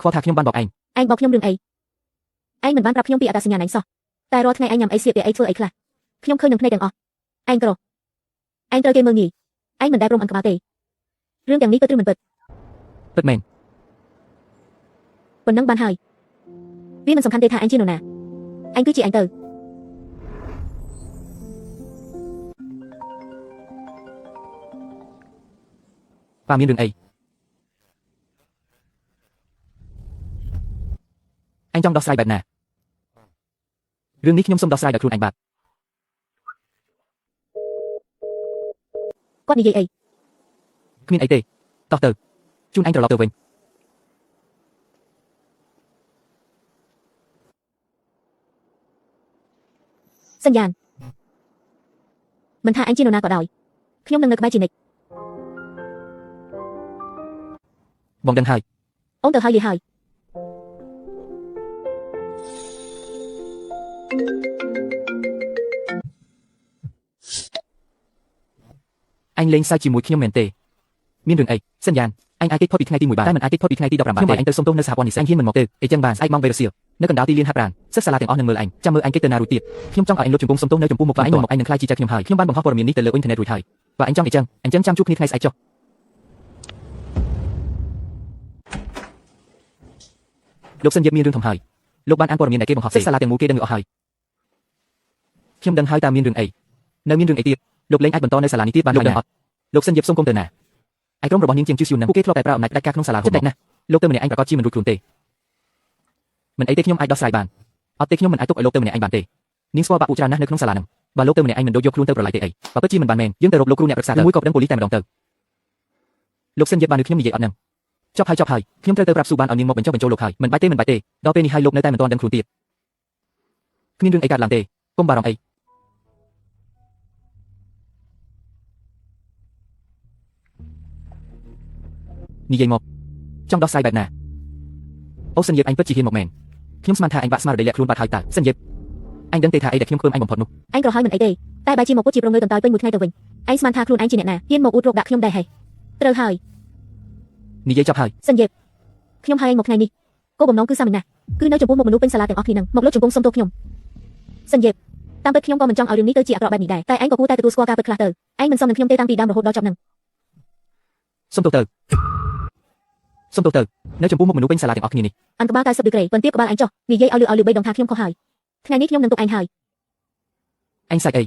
khoa thạc nhung ban bọc anh ឯងបោកខ្ញុំរឿងអីឯងមិនបានប្រាប់ខ្ញុំពីអត្តសញ្ញាណឯងសោះតែរាល់ថ្ងៃឯងញ៉ាំអីសៀកពីអីធ្វើអីខ្លះខ្ញុំឃើញនឹងភ្នែកទាំងអស់ឯងក្រឯងត្រូវគេមើលងាយឯងមិនដែលព្រមអន់ក្បាលទេរឿងទាំងនេះពិតឬមិនពិត bật mền ប៉ុណ្ណឹងបានហើយវាមិនសំខាន់ទេថាអញជានរណាអញគឺជាអញទៅ và miên đường ấy anh trong đọc sai bạch nè rương ní nhung xông đọc sai đặc khuôn anh bạc គាត់និយាយអី គ្មានអីទេតោះទៅជូនអញត្រឡប់ទៅវិញ សញ្ញាណមិនថាអញជានរណាក៏ដោយខ្ញុំនឹងនៅក្បែរជានិច្ច បងដឹងហើយ អូនទៅហើយលីហើយ anh lên sai chỉ mũiខ្ញុំមែនទេមានរឿងអីសញ្ញាណអញអាចគេចផុតពីថ្ងៃទី1បានតែមិនអាចគេចផុតពីថ្ងៃទី15បានទេអញទៅសុំទោសនៅសហព័ន្ធនេះអញហ៊ានមិនមកទេអីចឹងបានស្អែកម៉ោងវេរសៀលនៅកណ្ដាលទីលានហាត់ប្រាណសិស្សសាលាទាំងអស់នឹងមើលអញចាំមើលអញគេចទៅណារួចទៀតខ្ញុំចង់ឲ្យអញលុបជង្គង់សុំទោសនៅចំពោះមុខអញមកអញនឹងខ្លាចជាចិត្តខ្ញុំហើយខ្ញុំបានបង្ហោះព័ត៌មាននេះទៅលើអ៊ីនធឺណិតរួចហើយបើអញចង់អីចឹងចាំជួបគ្នាថ្ងៃស្អែកចុះលោកសិនយេបមានរឿងធំហើយលោកបានអានព័ត៌មានដែលគេបង្ហោះសិស្សសាលាទាំងមូលគេដឹងអស់ហើយខ្ញុំដឹងហើយតើមានរឿងអីនៅមានរឿងអីទៀតលោកលេងអាចបន្តនៅសាលានេះទៀតបានហើយណាអត់លោកសិនយេបសុំគុំទៅណាឯក្រុមរបស់នាងជាងជឿយូនណាពួកគេធ្លាប់តែប្រើអំណាចផ្ដាច់ការក្នុងសាលាចិត្តណាលោកទៅម្នាក់ឯងប្រកាសជាមិនរួចខ្លួនទេមិនអីទេខ្ញុំអាចដោះស្រាយបានអត់ទេខ្ញុំមិនអាចទុកឲ្យលោកទៅម្នាក់ឯងបានទេនាងស្គាល់បាក់ពួកច្រើនណាស់នៅក្នុងសាលាហ្នឹងបើលោកទៅម្នាក់ឯងមិនដូចយកខ្លួនទៅប្រឡាយទេអីបើពិតជាមិនបានមែនយើងទៅរកលោកគ្រូអ្នកប្រឹក្សាទៅមួយក៏ប្តឹងប៉ូលីសតែម្ដងទៅលោកសិនយេបបាននឹងខ្ញុំនិយាយអត់ហ្នឹងចប់ហើយខ្ញុំត្រូវទៅប្រាប់ស៊ូបានឲ្យនាងមកបញ្ចុះបញ្ចូលលោកហើយមិនបាច់ទេដល់ពេលនេះហើយលោកនៅតែមិនទាន់ដឹងខ្លួនទៀតគ្មានរឿងអីកើតឡើងទេកុំបារម្ភអីនិយាយមកចង់ដោះស្រាយបែបណាអូសិនយេបអញពិតជាហ៊ានមកមែនខ្ញុំស្មានថាអញបាក់ស្មារតីលាក់ខ្លួនបាត់ហើយតើសិនយេបអញដឹងទេថាអីដែលខ្ញុំខ្ពើមអញបំផុតនោះ អញក៏ហើយមិនអីទេតែបែរជាមកពុតជាប្រងើយកន្តើយពេញមួយថ្ងៃទៅវិញឯងស្មានថាខ្លួនឯងជាអ្នកណាហ៊ានមកអ៊ូតរកដាក់ខ្ញុំដែរហេត្រូវហើយ និយាយចប់ហើយ សិនយេបខ្ញុំហើយឯងមកថ្ងៃនេះគោលបំណងគឺសាមញ្ញណាស់គឺនៅចំពោះមុខមនុស្សពេញសាលាទាំងអស់គ្នានឹងមកលុបជង្គង់សុំទោសខ្ញុំសិនយេបតាមពិតខ្ញុំក៏មិនចង់ឲ្យរឿងនេះទៅជាអាក្រក់បែបនេះដែរតែឯងក៏គួរតែទទួលស្គាល់ការពិតខ្លះទៅឯងមិនសមនឹងខ្ញុំទេតាំងពីដើមរហូតដល់ចប់នឹង សុំទោសទៅនៅចំពោះមុខមនុស្សពេញសាលាទាំងអស់គ្នានេះ អន្តក្បាល90ដឺក្រេបន្ទាបក្បាលអញចុះនិយាយឲ្យលឺ3ដងថាខ្ញុំខុសហើយថ្ងៃនេះខ្ញុំនឹងទុកឯងហើយ អញសាច់អី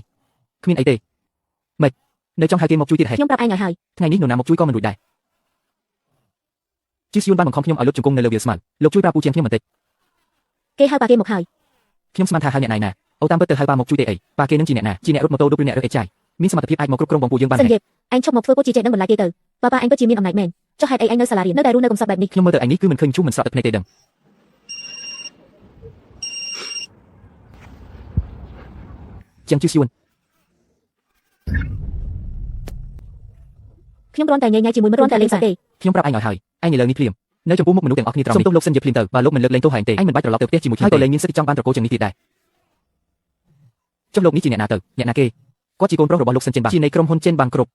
គ្មានអីទេម៉េចនៅចង់ហៅគេមកជួយទៀតហេ ខ្ញុំប្រាប់ឯងឲ្យហើយ ថ្ងៃនេះនរណាមកជួយក៏មិនរួចដែរជីស្យូនបានបង្ខំខ្ញុំឲ្យលុបជង្គង់នៅលើវាលស្មៅលោកជួយប្រាប់ពូជាងខ្ញុំបន្តិច គេហៅប៉ាគេមកហើយ ខ្ញុំស្មានថាហៅអ្នកណៃណាអូតាមពិតទៅហៅប៉ាមកជួយទេអីប៉ាគេនឹងជាអ្នកណាជាអ្នករត់ម៉ូតូដូចអ្នករើសអេចាយមានសមត្ថភាពអាចមកគ្រប់គ្រងបងពូយើងបាន សិនយេបឯងឈប់មកធ្វើពុតជាចេះដឹងបន្លាយគេទៅប៉ាឯងពិតជាមានអំណាចមែនចុះហេតុអីឯងនៅសាលារៀននៅតែរស់នៅកំសត់បែបនេះ ខ្ញុំមើលទៅឯងនេះគឺមិនឃើញជុំមិនស្រក់ទឹកភ្នែកទេដឹងជាងជីស្យូន ខ្ញុំគ្រាន់តែញ៉ៃញ៉ៃជាមួយមិត្តគ្រាន់តែលេងសើចទេ ខ្ញុំប្រាប់ឯងឲ្យហើយឯងឥឡូវនេះភ្លាមនៅចំពោះមុខមនុស្សទាំងអស់គ្នាត្រង់នេះសុំទោសលោកសិនយេភ្លាមទៅបើលោកមិនលើកលែងទោសឯងទេឯងមិនបាច់ត្រឡប់ទៅផ្ទះជាមួយខ្ញុំហើយក៏លែងមានសិទ្ធិចង់បានត្រកូលជាងនេះទៀតដែរចុះលោកនេះជាអ្នកណាទៅអ្នកណាគេគាត់ជាកូនប្រុសរបស់លោកសិនចិនបាជានៃក្រុមហ៊ុនចិនបាងគ្រប់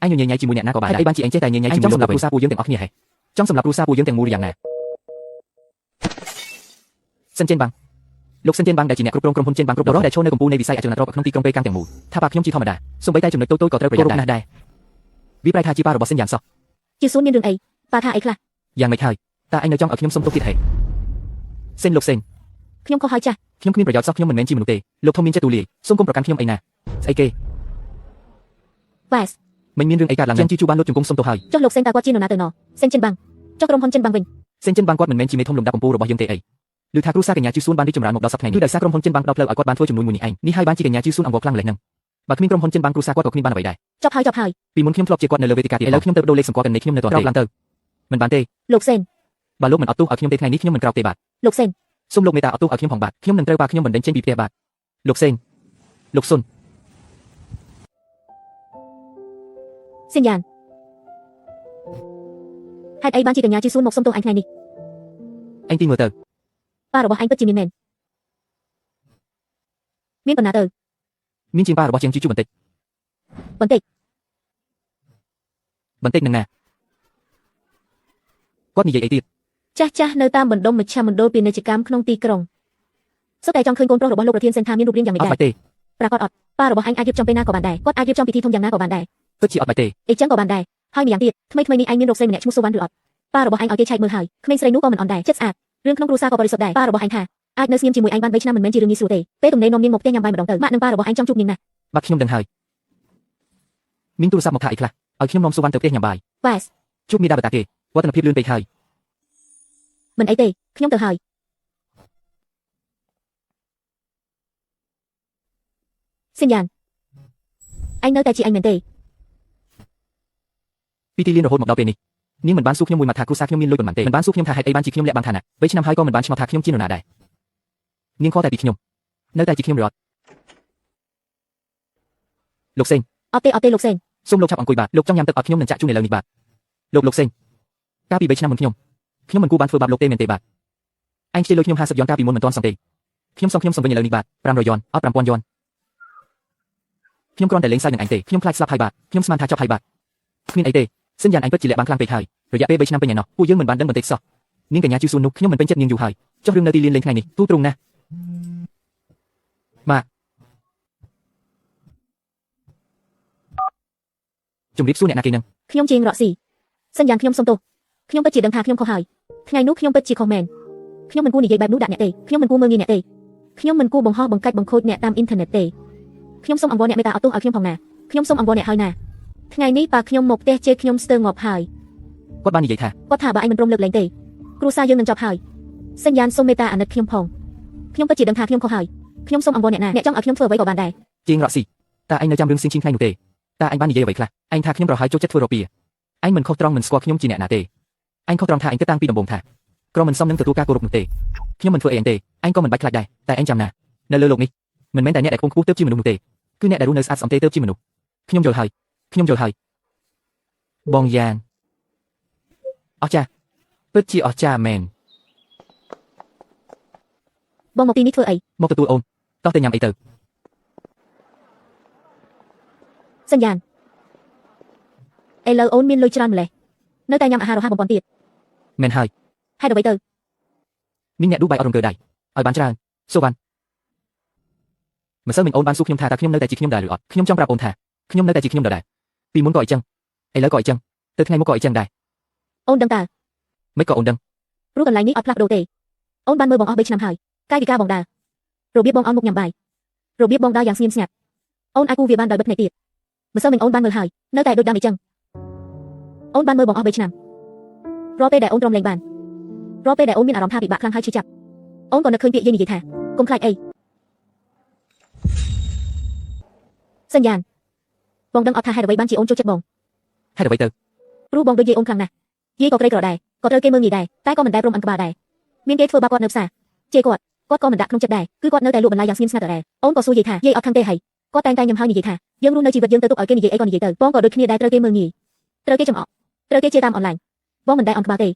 ឯងញញ៉ៃជាមួយអ្នកណាក៏បានដែរអីបានជាឯងចេះតែញញ៉ៃជាមួយលោកសម្រាប់គ្រួសារពួកយើងទាំងអស់គ្នាហេចង់សម្រាប់គ្រួសារពួកយើងទាំងមូលយ៉ាងណាសិនចិនបាងលោកសិនចិនបាងដែលជាអ្នកគ្រប់គ្រងក្រុមហ៊ុនចិនបាងគ្រប់ដែលឈរនៅកំពូលនៃវិស័យអចលនទ្រព្យក្នុងទីក្រុងប៉េកាំងទាំងមូលថាប៉ាខ្ញុំជាធម្មតាសូម្បីតែចំណុចតូចៗក៏ត្រូវប្រយ័ត្នណាស់ដែរវាប្រែថាជាប៉ារបស់សិនយ៉ាងសោះ ជាសួនមានរឿងអីប៉ាថាអីខ្លះ យ៉ាងម៉េចហើយតើឯងនៅចង់ឲ្យខ្ញុំសុំទោសទៀតហេសិនលោកសិន ខ្ញុំខុសហើយចាស់ ខ្ញុំគ្មានប្រយោជន៍សោះខ្ញុំមិនមែនជាមនុស្សទេលោកធំមានចិត្តទូលាយសូមកុំប្រកាន់ខ្ញុំអីណាស្អីគេ វ៉ាស មិនមានរឿងអីកើតឡើងជីជូបានលុបជង្គង់សុំទោសហើយ ចុះលោកសេនតើគាត់ជានរណាទៅណសេនចិនបាំងចុះក្រុមហ៊ុនចិនបាំងវិញ សិនចិនបាងគាត់មិនមែនជាមេធំលំដាប់កំពូលរបស់យើងទេអីឬថាគ្រូសាកញ្ញាជីសួនបានរីកចម្រើនមកដល់សប្តាហ៍នេះគឺដោយសារក្រុមហ៊ុនចិនបាងផ្ដល់ផ្លូវឲ្យគាត់បានធ្វើជំនួយមួយនេះឯងនេះហើយបានជាកញ្ញាជីសួនអង្វរខ្លាំងម្លេះហ្នឹងបើគ្មានក្រុមហ៊ុនចិនបាងគ្រូសាគាត់ក៏គ្មានបានអ្វីដែរ ចប់ហើយ ពីមុនខ្ញុំធ្លាប់ជាគាត់នៅលើវេទិកាទៀតឥឡូវខ្ញុំទៅបដូរលេខសម្គាល់កណេខ្ញុំនៅតន្ត្រីឡើងទៅមិនបានទេ លោកសេន បើលោកមិនអត់ទោសឲ្យខ្ញុំទេថ្ងៃនេះខ្ញុំមិនក្រោកទេបាទ លោកសេន សូមលោកមេត្តាអត់ទោសឲ្យខ្ញុំផងបាទខ្ញុំនឹងត្រូវប៉ាខ្ញុំបណ្ដេញចេញពីផ្ទះបាទលោកសេនលោកសុន សញ្ញាណហេតុអីបានជាកញ្ញាជីសួនមកសុំទោសអញថ្ងៃនេះ អញទីមើលទៅ ប៉ារបស់អញពិតជាមានមែនមានប៉ុណ្ណាទៅ មានជាងប៉ារបស់ជាងជីជូបន្តិច បន្តិច បន្តិចនឹងណាគាត់និយាយអីទៀត ចាស់នៅតាមបណ្ដុំមជ្ឈមណ្ឌលពាណិជ្ជកម្មក្នុងទីក្រុងសុទ្ធតែចង់ឃើញកូនប្រុសរបស់លោកប្រធានសេនថាមានរូបរាងយ៉ាងម៉េច អត់ ដែរ បាច់ទេ ប្រាកដអត់ប៉ារបស់អញអាចរៀបចំពេលណាក៏បានដែរគាត់អាចរៀបចំពិធីធំយ៉ាងណាក៏បានដែរ ពិតជាអត់បាច់ទេ អីចឹងក៏បានដែរហើយម្យ៉ាងទៀតថ្មីនេះអញមានរកស្រីម្នាក់ឈ្មោះសូវ៉ាន់ឬអត់ប៉ារបស់អញឲ្យគេឆែកមើលហើយក្មេងស្រីនោះក៏មិនអន់ដែរចិត្តស្អាតរឿងក្នុងគ្រួសារក៏បរិសុទ្ធដែរប៉ារបស់អញថាអាចនៅស្ងៀមជាមួយអញបាន3ឆ្នាំមិនមែនជារឿងងាយស្រួលទេពេលទំនេរនាំនាងមកផ្ទះញ៉ាំបាយម្ដងទៅម៉ាក់និងប៉ារបស់អញចង់ជួបនាងណាស់ បាត់ខ្ញុំដឹងហើយមានទូរស័ព្ទមកថាអីខ្លះឲ្យខ្ញុំនាំសុវណ្ណទៅផ្ទះញ៉ាំបាយ វ៉ាស ជួបមីដាបតាគេវឌ្ឍនភាពលឿនពេកហើយ មិនអីទេខ្ញុំទៅហើយសញ្ញាណអញនៅតែជាអញមែនទេ ពីទីលានរហូតមកដល់ពេលនេះនាងមិនបានសួរខ្ញុំមួយម៉ាត់ថាគ្រួសារខ្ញុំមានលុយប៉ុន្មានទេមិនបានសួរខ្ញុំថាហេតុអីបានជាខ្ញុំលាក់បាំងឋានៈ3ឆ្នាំហើយក៏មិនបានឆ្ងល់ថាខ្ញុំជានរណាដែរនាងខកតែពីខ្ញុំនៅតែជាខ្ញុំរត់លោកសេង អត់ទេលោកសេង សូមលោកចាប់អង្គុយបាទលោកចង់ញ៉ាំទឹកអត់ខ្ញុំនឹងចាក់ជូនឥឡូវនេះបាទលោកសេងកាលពី3ឆ្នាំមុនខ្ញុំមិនគួរបានធ្វើបាបលោកទេមែនទេបាទអញខ្ចីលុយខ្ញុំ50យន់កាលពីមុនមិនទាន់សងទេខ្ញុំសងវិញឥឡូវនេះបាទ500យន់អត់5000យន់ខ្ញុំគ្រាន់តែលេងសើចនឹងអញទេខ្ញុំខ្លាចស្លាប់ហើយបាទខ្ញុំស្មានថាចប់ហើយបាទគ្មានអីទេសញ្ញាណអញពិតជាលាក់បាំងខ្លាំងពេកហើយរយៈពេល3ឆ្នាំពេញឯណោះពួកយើងមិនបានដឹងបន្តិចសោះនាងកញ្ញាជូស៊ូននោះខ្ញុំមិនពេញចិត្តនាងយូរហើយចុះរឿងនៅទីលានលេងថ្ងៃនេះទូទ្រង់ណាស់ម៉ាក់ជំរាបសួរអ្នកណាគេនឹង ខ្ញុំជាងរកស៊ីសញ្ញាណខ្ញុំសុំទោសខ្ញុំពិតជាដឹងថាខ្ញុំខុសហើយថ្ងៃនោះខ្ញុំពិតជាខុសមែនខ្ញុំមិនគួរនិយាយបែបនោះដាក់អ្នកទេខ្ញុំមិនគួរមើលងាយអ្នកទេខ្ញុំមិនគួរបង្ហោះបង្កាច់បង្ខូចអ្នកតាមអ៊ីនធឺណិតទេខ្ញុំសូមអង្វរអ្នកមេត្តាអត់ទោសឲ្យខ្ញុំផងណាខ្ញុំសូមអង្វរអ្នកហើយណាថ្ងៃនេះប៉ាខ្ញុំមកផ្ទះជេរខ្ញុំស្ទើរងាប់ហើយ គាត់បាននិយាយថា គាត់ថាបើអញមិនព្រមលើកលែងទេគ្រួសារយើងនឹងចប់ហើយសញ្ញាណសូមមេត្តាអាណិតខ្ញុំផងខ្ញុំពិតជាដឹងថាខ្ញុំខុសហើយខ្ញុំសូមអង្វរអ្នកណាអ្នកចង់ឲ្យខ្ញុំធ្វើអ្វីក៏បានដែរ ជាងរកស៊ីតើអញនៅចាំរឿងសៀងឈីងថ្ងៃនោះទេតើអញបាននិយាយអ្វីខ្លះអញថាខ្ញុំប្រហែលចូលចិត្តធ្វើរពាអញមិនខុសត្រង់មិនស្គាល់ខ្ញុំជាអ្នកណាទេអញខុសត្រង់ថាអញគិតតាំងពីដំបូងថាក្រមិនសមនឹងទទួលការគោរពនោះទេខ្ញុំមិនធ្វើអីអញទេអញក៏មិនបាច់ខ្លាចដែរតែអញចាំណានៅលើโลกនេះមិនមែនតែអ្នកដែលខ្ពង់ខ្ពស់ទើបជាមនុស្សនោះទេគឺអ្នកដែលរស់នៅស្អាតស្អំទេទើបជាមនុស្សខ្ញុំយល់ហើយបងយ៉ានអស្ចារ្យពិតជាអស្ចារ្យមែន បងមកទីនេះធ្វើអី មកទទួលអូនតោះទៅញ៉ាំអីទៅ សញ្ញាណឥឡូវអូនមានលុយច្រើនម្លេះនៅតែញ៉ាំអាហាររហ័សបំផុតទៀត មែនហើយ ហេតុអ្វីទៅ មានអ្នកដួសបាយអត់រំកើដៃឲ្យបានច្រើនសូវ៉ាន់ម្សិលមិញអូនបានសួរខ្ញុំថាតើខ្ញុំនៅតែជាខ្ញុំដែរឬអត់ខ្ញុំចង់ប្រាប់អូនថាខ្ញុំនៅតែជាខ្ញុំដដែលពីមុនក៏អីចឹងឥឡូវក៏អីចឹងទៅថ្ងៃមុខក៏អីចឹងដែរ អូនដឹងតើ មិនក៏អូនដឹង ព្រោះកន្លែងនេះអត់ផ្លាស់ប្ដូរទេអូនបានមើលបងអស់3ឆ្នាំហើយកាយវិការបងដើររបៀបបងអន់មុខញ៉ាំបាយរបៀបបងដើរយ៉ាងស្ងៀមស្ងាត់អូនអាចគូវាបានដោយបិទភ្នែកទៀតម្សិលមិញអូនបានមើលហើយនៅតែដូចដើមអីចឹងអូនបានមើលបងអស់3ឆ្នាំរាល់ពេលដែលអូនទ្រាំលេងបានរាល់ពេលដែលអូនមានអារម្មណ៍ថាពិបាកខ្លាំងហើយឈឺចាប់អូនក៏នឹកឃើញពាក្យយាយនិយាយថាកុំខ្លាចអីសញ្ញាណបងដឹងអត់ថាហេតុអ្វីបានជាអូនចូលចិត្តបង ហេតុអ្វីទៅ ព្រោះបងដូចយាយអូនខ្លាំងណាស់យាយក៏ក្រីក្រដែរក៏ត្រូវគេមើលងាយដែរតែក៏មិនដែលព្រមអានក្បាលដែរមានគេធ្វើបាបគាត់នៅផ្សារជេរគាត់ក៏មិនដាក់ក្នុងចិត្តដែរគឺគាត់នៅតែលក់បន្លែយ៉ាងស្ងៀមស្ងាត់ដែរអូនក៏សួរយាយថាយាយអត់ខឹងទេហើយគាត់តែងតែញ៉ាំហើយនិយាយថាយើងរស់នៅជីវិតយើងទៅទុកឲ្យគេនិយាយអីក៏និយាយទៅបងក៏ដូចគ្នាដែរត្រូវគេមើលងាយត្រូវគេចំអកត្រូវគេជេរតាមអនឡាញបងមិនដែលអន់ក្បាលទេ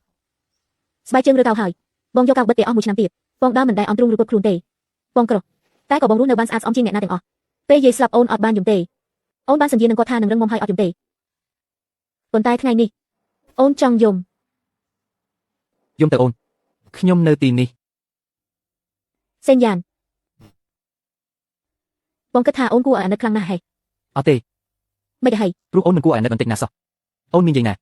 ស្បែកជើងរើកៅហើយបងយកកៅបិទទេអស់មួយឆ្នាំទៀតបងដើរមិនដែលអន់ទ្រូងឬពុតខ្លួនទេបងក្រតែក៏បងរស់នៅបានស្អាតស្អំជាងអ្នកណាទាំងអស់ពេលយាយស្លាប់អូនអត់បានយំទេអូនបានសន្យានឹងគាត់ថានឹងរឹងមាំហើយអត់យំទេប៉ុន្តែថ្ងៃនេះអូនចង់យំ យំទៅអូនខ្ញុំនៅទីនេះ សេនយ៉ានបងគិតថាអូនគួរឲ្យអាណិតខ្លាំងណាស់ហេ អត់ទេ មិនទេហី ព្រោះអូនមិនគួរឲ្យអាណិតបន្តិចណាសោះអូនមានយាយណា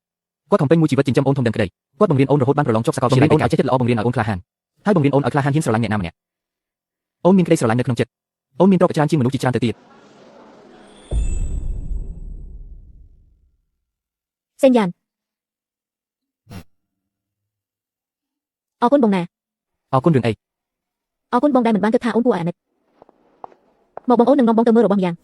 គាត់ខំពេញមួយជីវិតចិញ្ចឹមអូនធំដឹងក្តីគាត់បង្រៀនអូនរហូតបានប្រឡងចប់សាកលវិទ្យាល័យអូនឲ្យចិត្តល្អបង្រៀនឲ្យអូនក្លាហានហើយបង្រៀនអូនឲ្យក្លាហានហ៊ានស្រឡាញ់អ្នកណាម្នាក់អូនមានក្តីស្រឡាញ់នៅក្នុងចិត្តអូនមានទ្រព្យច្រើនជាងមនុស្សជាច្រើនទៅទៀត សេនយ៉ានអរគុណបងណា អរគុណរឿងអី អរគុណបងដែលមិនបានគិតថាអូនគួរឲ្យអាណិតមកបងអូននឹងនាំបងទៅមើលរបស់ម្យ៉ា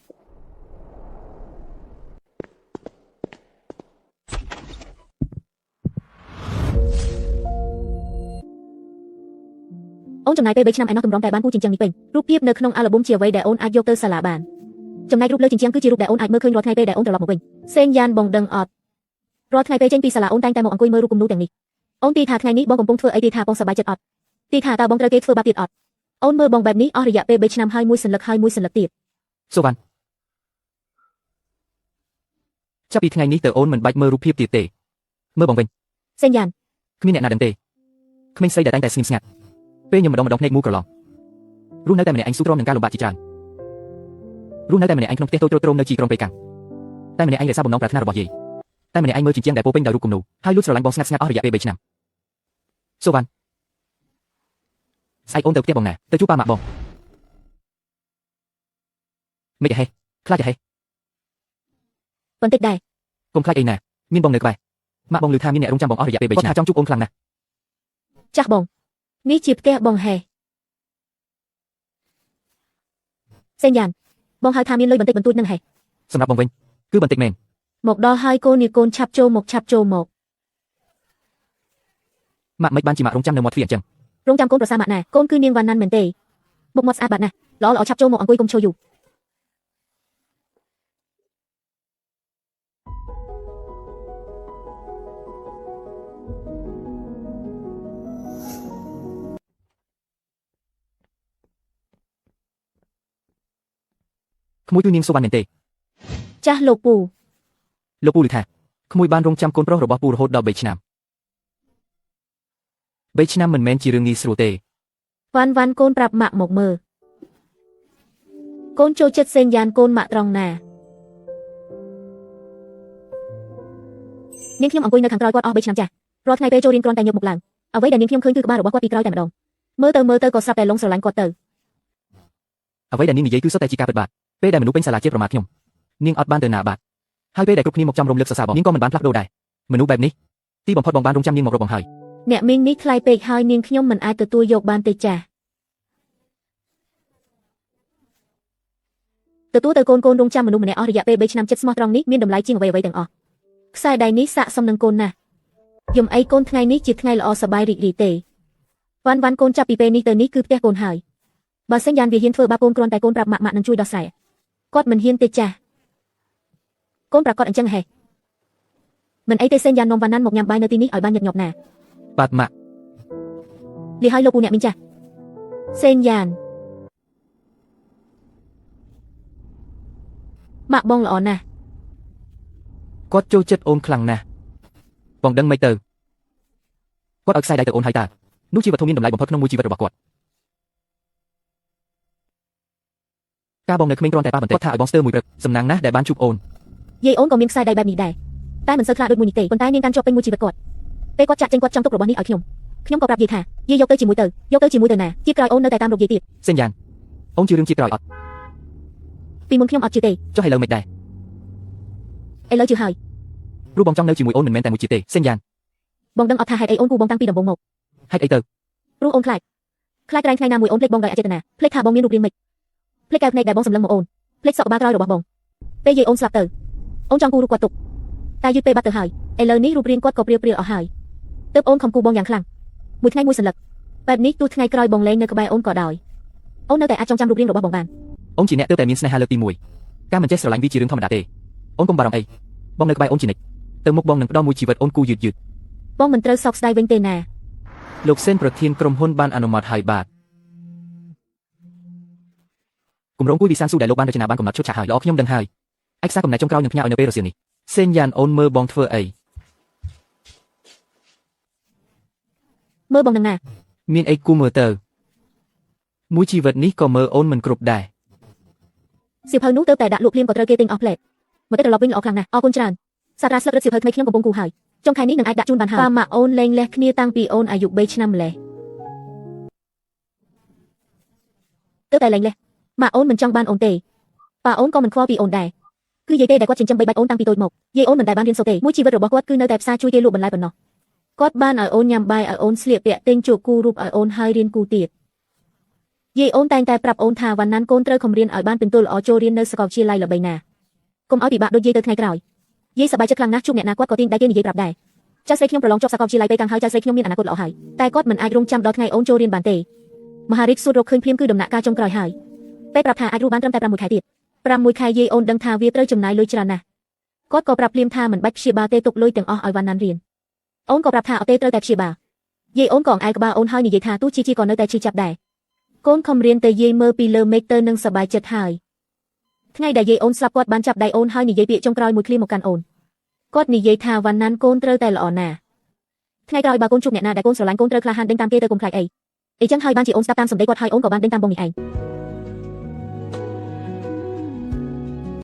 ងអូនចំណាយពេល3ឆ្នាំឯណោះទម្រាំតែបានគូជញ្ជាំងនេះពេញរូបភាពនៅក្នុងអាល់ប៊ុមជាអ្វីដែលអូនអាចយកទៅសាលាបានចំណែករូបលើជញ្ជាំងគឺជារូបដែលអូនអាចមើលឃើញរាល់ថ្ងៃពេលដែលអូនត្រឡប់មកវិញសេនយ៉ានបងដឹងអត់រាល់ថ្ងៃពេលចេញពីសាលាអូនតែងតែមកអង្គុយមើលរូបគំនូរទាំងនេះអូនទីថាថ្ងៃនេះបងកំពុងធ្វើអីទីថាបងសប្បាយចិត្តអត់ទីថាតើបងត្រូវគេធ្វើបាបទៀតអត់អូនមើលបងបែបនេះអស់រយៈពេល3ឆ្នាំហើយមួយសន្លឹកទៀត សូវ៉ាន់ ចាប់ពីថ្ងៃនេះតើអូនមិនបាច់មើលរូបភាពទៀតទេមើលបងវិញ សេនយ៉ាន គ្មានអ្នកណាដឹងទេក្មេងស្រីដែលតែងតែស្ងៀមស្ងាត់ពេលខ្ញុំម្ដងភ្នែកមូលក្រឡងរស់នៅតែម្នាក់ឯងស៊ូទ្រាំនឹងការលំបាកជាច្រើនរស់នៅតែម្នាក់ឯងក្នុងផ្ទះតូចទ្រោមនៅជីក្រុងប៉េកាំងតែម្នាក់ឯងរក្សាបំណងប្រាថ្នារបស់យាយតែម្នាក់ឯងមើលជាជាងដែលពោពេញដោយរូបគំនូរហើយលួចស្រឡាញ់បងស្ងាត់អស់រយៈពេល3ឆ្នាំសូវ៉ាន់ស្អែកអូនទៅផ្ទះបងណាទៅជួបប៉ាម៉ាក់បងមិនហេខ្លាចហេ បន្តិចដែរ កុំខ្លាចអីណាមានបងនៅក្បែរម៉ាក់បងឮថាមានអ្នករងចាំបងអស់រយៈពេល3ឆ្នាំគាត់ថាចង់ជួបអូនខ្លាំងណាស់ ចាស់បងនេះជាផ្ទះបងហេសេនយ៉ានបងហៅថាមានលុយបន្តិចបន្តួចនឹងហេ សម្រាប់បងវិញគឺបន្តិចមែន មកដល់ហើយកូននេះកូនឆាប់ចូលមកម៉ាក់មិនបានជាម៉ាក់រងចាំនៅមាត់ទ្វារអញ្ចឹង រងចាំកូនប្រសាម៉ាក់ណាកូនគឺនាងវ៉ាន់ណាន់មែនទេមុខមាត់ស្អាតបាត់ណាស់ល្អឆាប់ចូលមកអង្គុយកុំឈរយូរ ក្មួយគឺនាងសូវ៉ាន់មែនទេ ចាស់លោកពូ លោកពូឮថាក្មួយបានរងចាំកូនប្រុសរបស់ពូរហូតដល់3ឆ្នាំ3ឆ្នាំមិនមែនជារឿងងាយស្រួលទេ វ៉ាន់កូនប្រាប់ម៉ាក់មកមើលកូនចូលចិត្តសេនយ៉ានកូនម៉ាក់ត្រង់ណានាងខ្ញុំអង្គុយនៅខាងក្រោយគាត់អស់3ឆ្នាំចាស់រាល់ថ្ងៃពេលចូលរៀនគ្រាន់តែញើបមុខឡើងអ្វីដែលនាងខ្ញុំឃើញគឺក្បាលរបស់គាត់ពីក្រោយតែម្ដងមើលទៅក៏ស្រាប់តែលងស្រឡាញ់គាត់ទៅ អ្វីដែលនាងនិយាយគឺសុទ្ធតែជាការពិតបាទពេលដែលមនុស្សពេញសាលាជាតិប្រមាថខ្ញុំនាងអត់បានទៅណាបាទហើយពេលដែលគ្រប់គ្នាមកចាំរំលឹកសរសើរបងនាងក៏មិនបានផ្លាស់ប្ដូរដែរមនុស្សបែបនេះទីបំផុតបងបានរងចាំនាងមករកបងហើយ អ្នកមីងនេះថ្លៃពេកហើយនាងខ្ញុំមិនអាចទទួលយកបានទេចាស់ទទួលទៅកូនរងចាំមនុស្សម្នាក់អស់រយៈពេល3ឆ្នាំចិត្តស្មោះត្រង់នេះមានតម្លៃជាងអ្វីទាំងអស់ខ្សែដៃនេះស័ក្តិសមនឹងកូនណាស់យំអីកូនថ្ងៃនេះជាថ្ងៃល្អសប្បាយរីករាយទេវ៉ាន់កូនចាប់ពីពេលនេះទៅនេះគឺផ្ទះកូនហើយបើសិនយ៉ាងវាហ៊ានធ្វើបាបកូនគ្រាន់តែកូនប្រាប់ម៉ាក់នឹងជួយដោះស្រាយគាត់មិនហ៊ានទេចាស់កូនប្រកាសអញ្ចឹងហេមិនអីទេសេនយ៉ាននាំវ៉ាន់ណាន់មកញ៉ាំបាយនៅទីនេះឲ្យបានញឹកញាប់ណា បាទម៉ាក់ លីហើយលោកពូអ្នកមីងចាស់សេនយ៉ានម៉ាក់បងល្អណាស់ គាត់ចូលចិត្តអូនខ្លាំងណាស់បងដឹងមិនទៅគាត់ឲ្យខ្សែដៃទៅអូនហើយតើនោះជាវត្ថុមានតម្លៃបំផុតក្នុងមួយជីវិតរបស់គាត់ការបងនៅក្មេងគ្រាន់តែប៉ះបន្តិចគាត់ថាឲ្យបងស្ទើរមួយព្រឹកសំណាងណាស់ដែលបានជួបអូន យាយអូនក៏មានខ្សែដៃបែបនេះដែរតែមិនសូវខ្លាចដូចមួយនេះទេប៉ុន្តែនាងកាន់ជាប់ពេញមួយជីវិតគាត់ពេលគាត់ចាក់ចេញគាត់ចង់ទុករបស់នេះឲ្យខ្ញុំក៏ប្រាប់យាយថាយាយយកទៅជាមួយទៅណាជាតិក្រោយអូននៅតែតាមរកយាយទៀត សេនយ៉ានអូនជឿរឿងជាតិក្រោយអត់ ពីមុនខ្ញុំអត់ជឿទេ ចុះឥឡូវមិនដែរ ឥឡូវជឿហើយ ព្រោះបងចង់នៅជាមួយអូនមិនមែនតែមួយជាតិទេសេនយ៉ាន បងដឹងអត់ថាហេតុអីអូនគូបងតាំងពីដំបូងមក ហេតុអីទៅ ព្រោះអូនខ្លាចក្រែងថ្ងៃណាមួយអូនភ្លេចបងដោយអចេតនាភ្លេចថាបងមានរូបរាងម៉េចភ្លេចកែវភ្នែកដែលបងសម្លឹងមកអូនភ្លេចសក់ក្បាលក្រោយរបស់បងពេលយាយអូនស្លាប់ទៅអូនចង់គូរូបគាត់ទុកតែយឺតពេលបាត់ទៅហើយឥឡូវនេះរូបរាងគាត់ក៏ព្រាលអស់ហើយទើបអូនខំគូបងយ៉ាងខ្លាំងមួយថ្ងៃមួយសន្លឹកបែបនេះទោះថ្ងៃក្រោយបងលែងនៅក្បែរអូនក៏ដោយអូននៅតែអាចចងចាំរូបរាងរបស់បងបាន អូនជាអ្នកទើបតែមានស្នេហាលើកទី1ការមិនចេះស្រឡាញ់វាជារឿងធម្មតាទេអូនកុំបារម្ភអីបងនៅក្បែរអូនជានិច្ចទៅមុខបងនឹងផ្ដល់មួយជីវិតអូនគូយឺត បងមិនត្រូវសោកស្ដាយវិញទេណា លោកសេនប្រធានក្រុមហ៊ុនបានអនុម័តហើយបាទគម្រោងគួយវិសានស៊ូដែលលោកបានរចនាបានកំណត់ឈុតឆាកហើយល្អខ្ញុំដឹងហើយឯកសារកំណែចុងក្រោយនឹងផ្ញើឲ្យនៅពេលរសៀលនេះសេនយ៉ានអូនមើលបងធ្វើអី មើលបងនឹងណា មានអីគូមើលទៅមួយជីវិតនេះក៏មើលអូនមិនគ្រប់ដែរ សៀវភៅនោះទៅតែដាក់លក់ភ្លាមក៏ត្រូវគេទិញអស់ផ្លែមកទៅត្រឡប់វិញល្អខ្លាំងណាស់អរគុណច្រើនសាត្រាស្លឹករឹតសៀវភៅថ្មីខ្ញុំកំពុងគូហើយចុងខែនេះនឹងអាចដាក់ជូនបានហើយប៉ាម៉ាក់អូនលែងលះគ្នាតាំងពីអូនអាយុ3ឆ្នាំម្លេះទៅតែលែងលះម៉ាក់អូនមិនចង់បានអូនទេប៉ាអូនក៏មិនខ្វល់ពីអូនដែរគឺយាយទេដែលគាត់ចិញ្ចឹមបីបាច់អូនតាំងពីតូចមកយាយអូនមិនដែលបានរៀនសូត្រទេមួយជីវិតរបស់គាត់គឺនៅតែផ្សារជួយគេលក់បន្លែប៉ុណ្ណោះគាត់បានឲ្យអូនញ៉ាំបាយឲ្យអូនស្លៀកពាក់ទិញជក់គូរូបឲ្យអូនហើយរៀនគូទៀតយាយអូនតែងតែប្រាប់អូនថាវ៉ាន់ណានកូនត្រូវខំរៀនឲ្យបានពិន្ទុល្អចូលរៀននៅសាកលវិទ្យាល័យល្បីណាកុំឲ្យពិបាកដូចយាយទៅថ្ងៃក្រោយយាយសប្បាយចិត្តខ្លាំងណាស់ជួបអ្នកណាគាត់ក៏ទាញដៃគេនិយាយប្រាប់ដែរចៅស្រីខ្ញុំប្រឡងជាប់សាកលវិទ្យាល័យពេកាំងហើយចៅស្រីខ្ញុំមានអនាគតល្អហើយតែគាត់មិនអាចរងចាំដល់ថ្ងៃអូនចូលរៀនបានទេមហារាជសួររកឃើញភ្លាមគឺដំណាក់កាលចុងក្រោយហើយពេលប្រាប់ថាអាចរស់បានត្រឹមតែ6ខែទៀត6ខែយាយអូនដឹងថាវាត្រូវចំណាយលុយច្រើនណាស់គាត់ក៏ប្រាប់ភ្លាមថាមិនបាច់ព្យាបាលទេទុកលុយទាំងអស់ឲ្យវ៉ាន់ណានរៀនអូនក៏ប្រាប់ថាអត់ទេត្រូវតែព្យាបាលយាយអូនក៏អង្អែលក្បាលអូនហើយនិយាយថាទោះជីក៏នៅតែឈឺចាប់ដែរកូនខំរៀនទៅយាយមើលពីលើមេឃទៅនឹងសប្បាយចិត្តហើយថ្ងៃដែលយាយអូនស្លាប់គាត់បានចាប់ដៃអូនហើយនិយាយពាក្យចុងក្រោយមួយឃ្លាមកកាន់អូន គាត់និយាយថាវ៉ាន់ណានកូនត្រូវតែល្អណាស់ថ្ងៃក្រោយបើកូនជួបអ្នកណាដែលកូនស្រឡាញ់កូនត្រូវក្លាហានដេញតាមគេទៅកុំខ្លាចអីចឹងហើយបានជាអូនស្ដាប់តាមសម្ដីគាត់ហើយអូនក៏បានដេញតាមបងនេះឯង